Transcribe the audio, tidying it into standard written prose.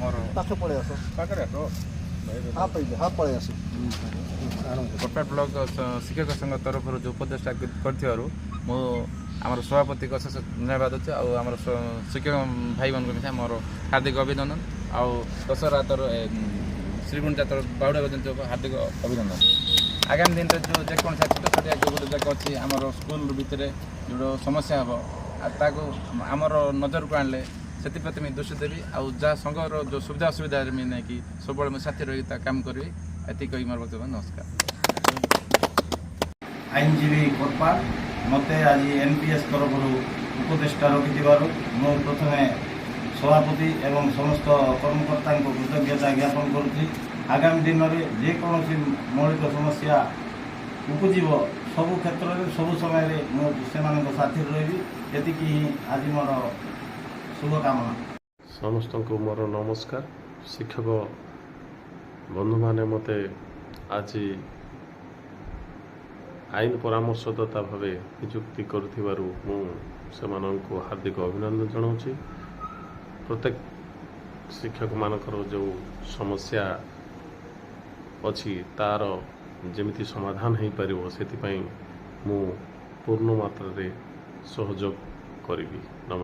मोर पाख पड़े आस पाखे हाँ पड़े आस कोटपाड़ ब्लॉक शिक्षक संघ तरफ जो उपदेष्टा कर आमर सभापति को अशेष धन्यवाद अच्छे आम शिक्षक भाई मान मिसा मोर हार्दिक अभिनंदन आउ दशहरा तर श्रीगुंडा तर बाहुड़ा जयंती हार्दिक अभिनंदन। आगामी दिन में जो जेकोसी छोट छोटिया जो गोटे जाक अच्छी आम स्कूल भितर जो समस्या हम ताको आमर नजर को आने से मुझे दृष्टि देवी आउ जहाँ संघर जो सुविधा असुविधा नहीं कि सब मुझे साथी रही काम करी ये कही मोर बक्तव्य नमस्कार। आईनजीवी कोटपाड़ मत आज एनपीएस तरफ उपदेष्टा रखि मु प्रथम सभापति एवं समस्त कर्मकर्ता को कृतज्ञता ज्ञापन करुच्ची। आगामी दिन में जेकोसी मौलिक समस्या उपजीव सबु क्षेत्र में सबु समय मुझे साथी रही ये आज मोर शुभकामना। समस्त को मोर नमस्कार। शिक्षक बंधु माने मते आज आईन परामर्शदाता भाव नियुक्ति करुथिबारु मु सेमानंको हार्दिक अभिनंदन जनाऊँगी। प्रत्येक शिक्षक मानकर जो समस्या अच्छी तार जमिति समाधान हो पारिबो सेति पई मु पूर्ण मात्रा रे सहयोग करिबी। नमस्कार।